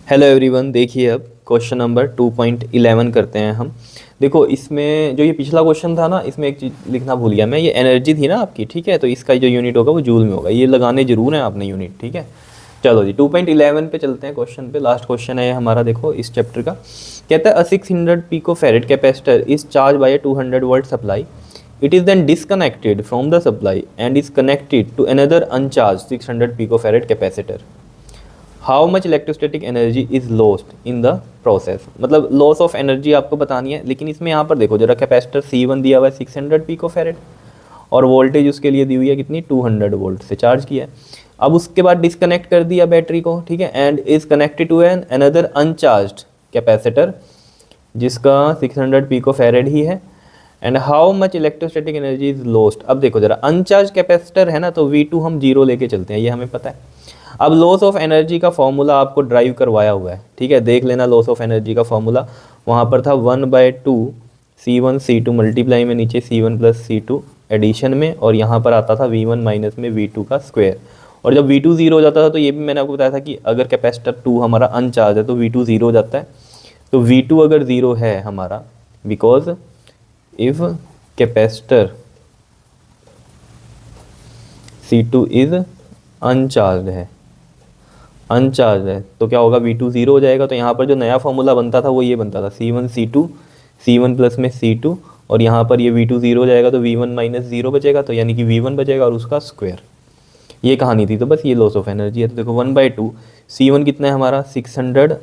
Hello everyone, देखिए अब question number 2.11 करते हैं हम। देखो इसमें जो ये पिछला क्वेश्चन था ना, इसमें एक चीज़ लिखना भूल गया मैं, ये एनर्जी थी ना आपकी, ठीक है। तो इसका जो यूनिट होगा वो जूल में होगा, ये लगाने जरूर हैं आपने यूनिट, ठीक है। चलो जी 2.11 पे चलते हैं, क्वेश्चन पे। लास्ट क्वेश्चन है ये हमारा, देखो इस चैप्टर का। कहता है a 600 pico farad capacitor is charge by a 200 volt supply. It is then disconnected from the supply and is connected to another uncharged 600 picofarad capacitor. How much electrostatic energy is lost in the process. मतलब loss of energy आपको बतानी है, लेकिन इसमें यहाँ पर देखो जरा, कैपेसिटर C1 दिया हुआ है 600 पिको फैरेड और वोल्टेज उसके लिए दी हुई है कितनी, 200 वोल्ट से चार्ज किया है। अब उसके बाद डिस्कनेक्ट कर दिया बैटरी को, ठीक है, and is connected to an another uncharged capacitor जिसका 600 पिको फैरेड ही है। And how much electrostatic energy is lost. अब देखो जरा, अनचार्ज कैपेसिटर है ना, तो V2 हम जीरो लेके चलते हैं, ये हमें पता है। अब लॉस ऑफ एनर्जी का फॉर्मूला आपको ड्राइव करवाया हुआ है, ठीक है, देख लेना। लॉस ऑफ एनर्जी का फॉर्मूला वहाँ पर था 1/2 C1 C2 मल्टीप्लाई में नीचे C1 + C2 एडिशन में, और यहाँ पर आता था V1 माइनस में V2 का स्क्वायर। और जब V2 जीरो हो जाता था तो ये भी मैंने आपको बताया था कि अगर कैपेसिटर 2 हमारा अनचार्ज है तो V2 जीरो हो जाता है। तो V2 अगर ज़ीरो है हमारा, because if capacitor C2 is अनचार्ज है, अनचार्ज है, तो क्या होगा, V2 जीरो हो जाएगा। तो यहाँ पर जो नया फॉर्मूला बनता था वो ये बनता था C1 C2 C1 प्लस में C2, और यहाँ पर ये V2 जीरो हो जाएगा तो V1 माइनस जीरो बचेगा, तो यानी कि V1 बचेगा और उसका स्क्वायर। ये कहानी थी। तो बस ये लॉस ऑफ एनर्जी है। तो देखो 1/2 C1 कितना है हमारा, 600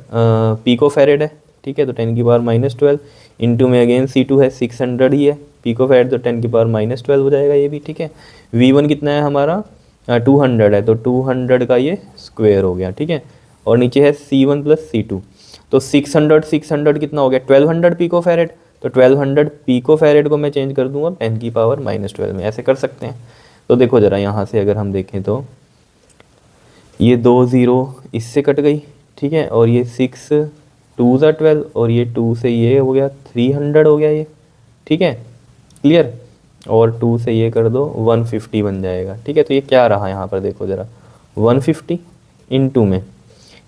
पिको फैरेड है, ठीक है, तो 10⁻⁻12 इंटू में अगेन C2 है 600 ही है पिको फैरेड, तो 10⁻⁻12 हो जाएगा ये भी, ठीक है। V1 कितना है हमारा, 200 है, तो 200 का ये स्क्वायर हो गया, ठीक है। और नीचे है C1 + C2, तो 600 कितना हो गया, 1200 पिको फैरेड। तो 1200 पिको फैरेड को मैं चेंज कर दूंगा 10⁻⁻12 में, ऐसे कर सकते हैं। तो देखो ज़रा यहाँ से अगर हम देखें तो ये 2 ज़ीरो इससे कट गई, ठीक है, और ये 6 2 ज़ा 12, और ये 2 से ये हो गया 300 हो गया ये, ठीक है, क्लियर। और 2 से ये कर दो 150 बन जाएगा, ठीक है। तो ये क्या रहा यहाँ पर देखो ज़रा, 150 इंटू में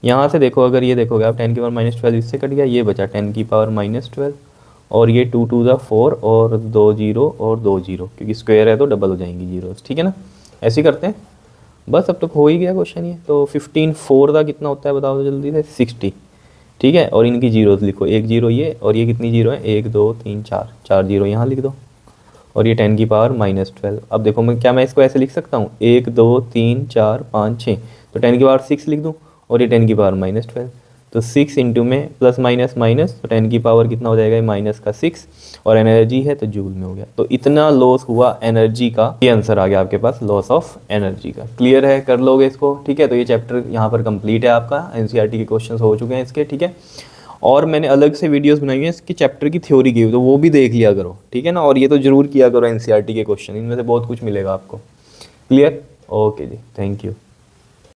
यहाँ से देखो, अगर ये देखोगे आप 10⁻⁻12 इससे कट गया, ये बचा 10⁻⁻12, और ये 2 2 ज़ा 4 और 2 जीरो और 2 जीरो, क्योंकि स्क्वायर है तो डबल हो जाएंगी जीरोस, ठीक है ना। ऐसे ही करते हैं बस, अब तक हो ही गया क्वेश्चन ये। तो 15 4 का कितना होता है बताओ तो जल्दी से, 60, ठीक है। और इनकी जीरोस लिखो, एक जीरो ये, और ये कितनी जीरो है, 1 2 3 4, 4 जीरो यहाँ लिख दो, और ये 10⁻⁻12। अब देखो मैं इसको ऐसे लिख सकता हूँ 1 2 3 4 5 6, तो 10⁻6 लिख दूँ, और ये 10⁻⁻12, तो 6 इंटू में प्लस माइनस माइनस, तो 10 की पावर कितना हो जाएगा, माइनस का 6, और एनर्जी है तो जूल में हो गया। तो इतना लॉस हुआ एनर्जी का, ये आंसर आ गया आपके पास, लॉस ऑफ एनर्जी का। क्लियर है, कर लोगे इसको, ठीक है। तो ये चैप्टर यहाँ पर कंप्लीट है आपका, एनसीईआरटी के क्वेश्चन हो चुके हैं इसके, ठीक है। और मैंने अलग से वीडियोस बनाई हैं इसकी चैप्टर की थ्योरी की, तो वो भी देख लिया करो, ठीक है ना। और ये तो जरूर किया करो एनसीईआरटी के क्वेश्चन, इनमें से बहुत कुछ मिलेगा आपको। Clear, okay ji, thank you.